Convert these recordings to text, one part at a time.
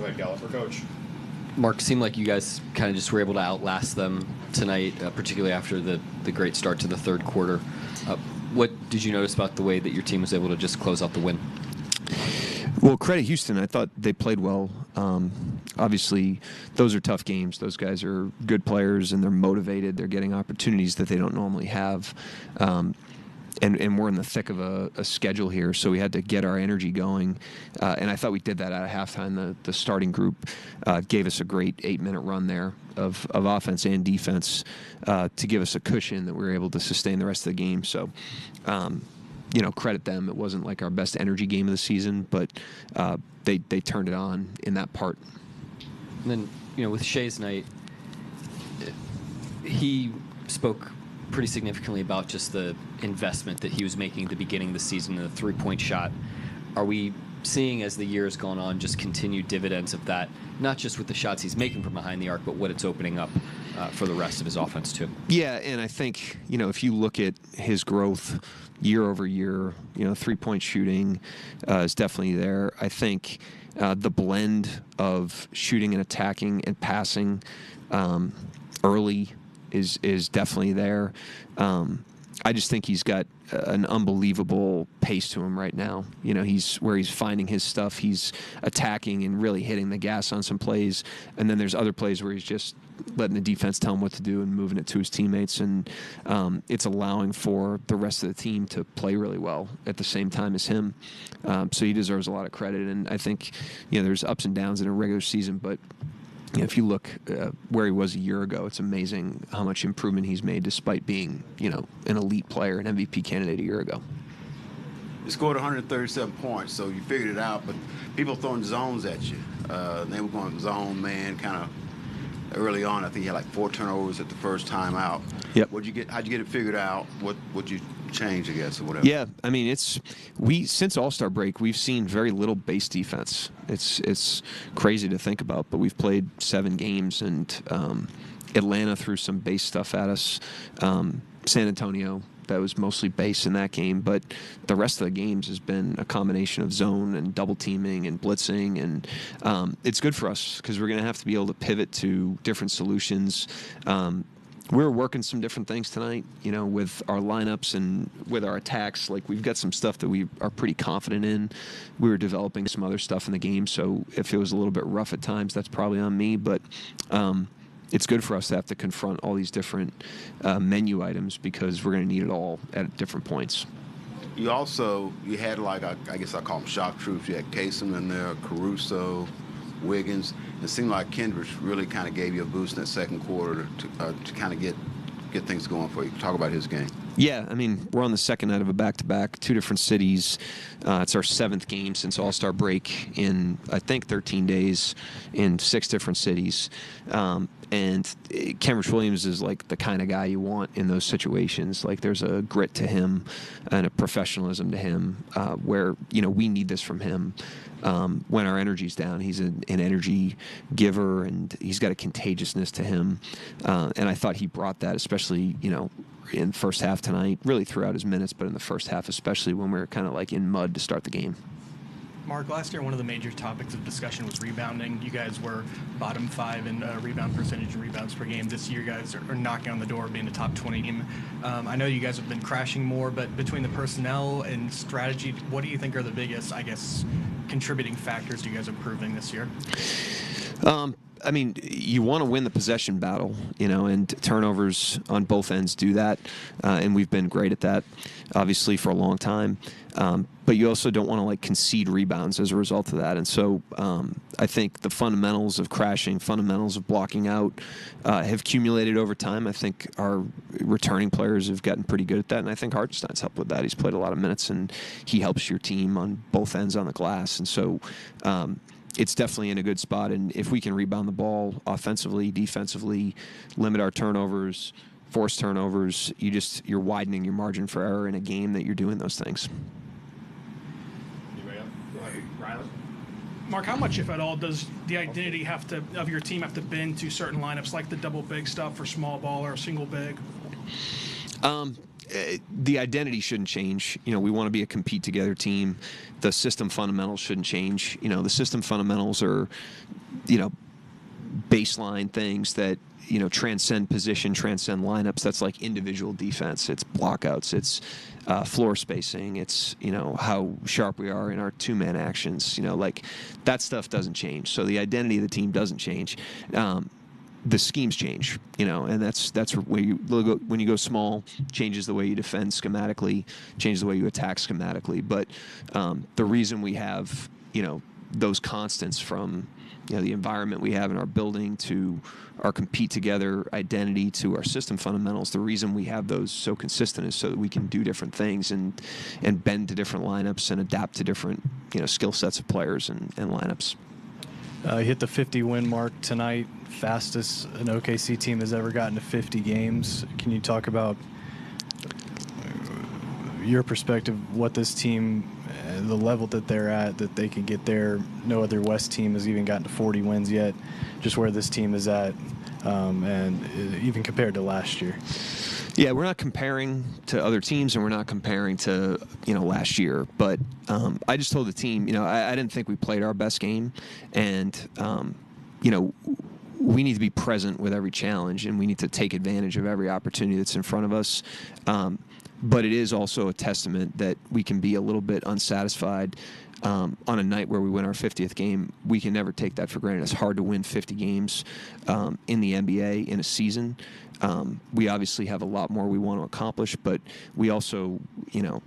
Go ahead, Gallagher, Coach. Mark, seemed like you guys kind of just were able to outlast them tonight, particularly after the great start to the third quarter. What did you notice about the way that your team was able to just close out the win? Well, credit Houston. I thought they played well. Obviously, those are tough games. Those guys are good players, and they're motivated. They're getting opportunities that they don't normally have. And we're in the thick of a schedule here, so we had to get our energy going. And I thought we did that at halftime. The starting group gave us a great 8-minute run there of offense and defense to give us a cushion that we were able to sustain the rest of the game. So, credit them. It wasn't like our best energy game of the season, but they turned it on in that part. And then, with Shea's night, he spoke pretty significantly about just the investment that he was making at the beginning of the season, the three-point shot. Are we seeing, as the year has gone on, just continued dividends of that, not just with the shots he's making from behind the arc, but what it's opening up for the rest of his offense, too? Yeah, and I think, if you look at his growth year over year, three-point shooting is definitely there. I think the blend of shooting and attacking and passing early is definitely there. I just think he's got an unbelievable pace to him right now. He's finding his stuff. He's attacking and really hitting the gas on some plays. And then there's other plays where he's just letting the defense tell him what to do and moving it to his teammates. And it's allowing for the rest of the team to play really well at the same time as him. So he deserves a lot of credit. And I think, there's ups and downs in a regular season, but if you look where he was a year ago, it's amazing how much improvement he's made despite being, an elite player, an MVP candidate a year ago. You scored 137 points, so you figured it out, but people throwing zones at you. They were going zone, man, kind of early on. I think you had like 4 turnovers at the first time out. Yep. How'd you get it figured out? What you change, I guess, or whatever? Yeah, I mean, since All-Star break, we've seen very little base defense. It's crazy to think about, but we've played 7 games, and Atlanta threw some base stuff at us. San Antonio, that was mostly base in that game, but the rest of the games has been a combination of zone and double teaming and blitzing, and it's good for us because we're going to have to be able to pivot to different solutions. We were working some different things tonight, with our lineups and with our attacks. Like, we've got some stuff that we are pretty confident in. We were developing some other stuff in the game, so if it was a little bit rough at times, that's probably on me. But it's good for us to have to confront all these different menu items because we're going to need it all at different points. You had I guess I call them shock troops. You had Kasem in there, Caruso, Wiggins. It seemed like Kendricks really kind of gave you a boost in that second quarter to kind of get things going for you. Talk about his game. Yeah, I mean, we're on the second night of a back-to-back, 2 different cities. It's our 7th game since All-Star break in, I think, 13 days in 6 different cities. And Kenrich Williams is like the kind of guy you want in those situations. Like, there's a grit to him and a professionalism to him where, we need this from him. When our energy's down, he's an energy giver, and he's got a contagiousness to him. And I thought he brought that, especially, in the first half tonight, really throughout his minutes, but in the first half, especially when we were kind of like in mud to start the game. Mark, last year one of the major topics of discussion was rebounding. You guys were bottom 5 in rebound percentage and rebounds per game. This year you guys are knocking on the door of being a top 20 team. I know you guys have been crashing more, but between the personnel and strategy, what do you think are the biggest, contributing factors to you guys improving this year? I mean, you want to win the possession battle, and turnovers on both ends do that, and we've been great at that, obviously, for a long time. But you also don't want to concede rebounds as a result of that. And so I think the fundamentals of crashing, fundamentals of blocking out have accumulated over time. I think our returning players have gotten pretty good at that, and I think Hartenstein's helped with that. He's played a lot of minutes, and he helps your team on both ends on the glass. And so it's definitely in a good spot. And if we can rebound the ball offensively, defensively, limit our turnovers, force turnovers, you're widening your margin for error in a game that you're doing those things. Anybody else? Go ahead, Riley. Mark, how much, if at all, does the identity of your team have to bend to certain lineups, like the double big stuff for small ball or single big? the identity shouldn't change. We want to be a compete together team. The system fundamentals shouldn't change. The system fundamentals are, baseline things that transcend position, transcend lineups. That's like individual defense. It's blockouts. It's floor spacing. It's how sharp we are in our two-man actions. Like that stuff doesn't change. So the identity of the team doesn't change. The schemes change, and that's where when you go small, changes the way you defend schematically, changes the way you attack schematically. But the reason we have those constants from the environment we have in our building to our compete together identity to our system fundamentals, the reason we have those so consistent is so that we can do different things and bend to different lineups and adapt to different skill sets of players and lineups. Hit the 50 win mark tonight, fastest an OKC team has ever gotten to 50 games. Can you talk about your perspective, what this team, the level that they're at, that they can get there? No other West team has even gotten to 40 wins yet. Just where this team is at, and even compared to last year. Yeah, we're not comparing to other teams, and we're not comparing to last year. But I just told the team, I didn't think we played our best game, and we need to be present with every challenge, and we need to take advantage of every opportunity that's in front of us. But it is also a testament that we can be a little bit unsatisfied on a night where we win our 50th game. We can never take that for granted. It's hard to win 50 games in the NBA in a season. We obviously have a lot more we want to accomplish, but we also,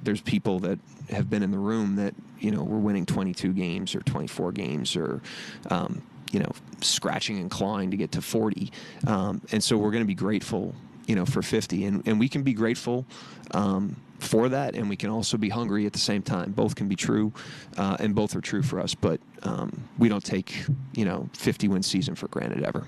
there's people that have been in the room that, we're winning 22 games or 24 games or, scratching and clawing to get to 40. And so we're going to be grateful, for 50. And we can be grateful for that, and we can also be hungry at the same time. Both can be true, and both are true for us. But we don't take, 50-win season for granted ever.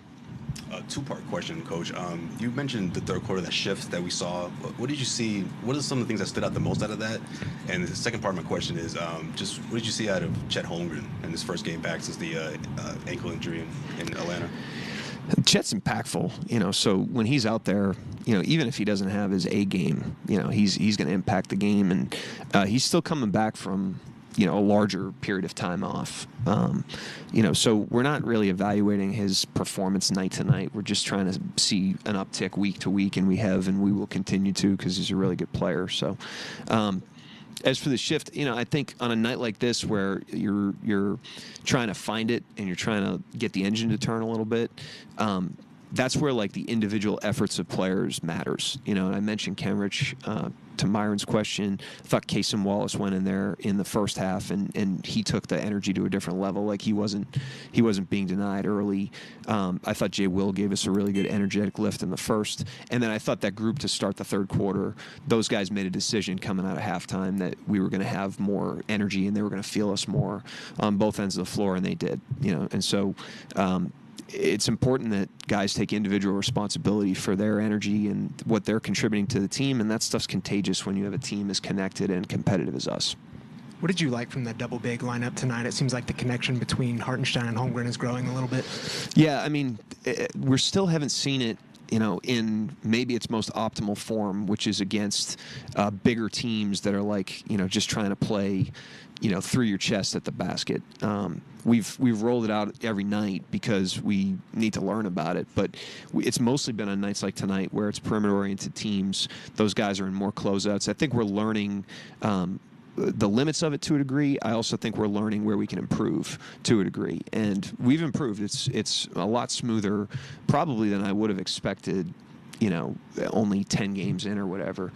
A two-part question, Coach. You mentioned the third quarter, that shift that we saw. What did you see? What are some of the things that stood out the most out of that? And the second part of my question is just what did you see out of Chet Holmgren in his first game back since the ankle injury in Atlanta? Chet's impactful, so when he's out there, even if he doesn't have his A game, he's going to impact the game, and he's still coming back from, a larger period of time off. So we're not really evaluating his performance night to night. We're just trying to see an uptick week to week, and we will continue to, because he's a really good player. So, as for the shift, I think on a night like this where you're trying to find it and you're trying to get the engine to turn a little bit, that's where like the individual efforts of players matters. And I mentioned Kenrich to Myron's question. I thought Cason Wallace went in there in the first half and he took the energy to a different level. Like he wasn't being denied early. I thought Jay Will gave us a really good energetic lift in the first. And then I thought that group to start the third quarter, those guys made a decision coming out of halftime that we were going to have more energy and they were going to feel us more on both ends of the floor, and they did. And so it's important that guys take individual responsibility for their energy and what they're contributing to the team, and that stuff's contagious when you have a team as connected and competitive as us. What did you like from the double big lineup tonight? It seems like the connection between Hartenstein and Holmgren is growing a little bit. Yeah, I mean, we still haven't seen it, in maybe its most optimal form, which is against bigger teams that are like, just trying to play, through your chest at the basket. We've rolled it out every night because we need to learn about it, but it's mostly been on nights like tonight where it's perimeter-oriented teams. Those guys are in more closeouts. I think we're learning the limits of it to a degree. I also think we're learning where we can improve to a degree, and we've improved. It's a lot smoother probably than I would have expected, only 10 games in or whatever.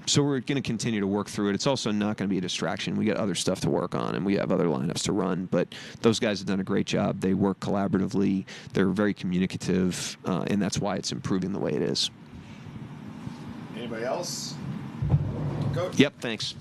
So we're going to continue to work through it. It's also not going to be a distraction. We got other stuff to work on, and we have other lineups to run. But those guys have done a great job. They work collaboratively. They're very communicative, and that's why it's improving the way it is. Anybody else? Coach? Yep, thanks.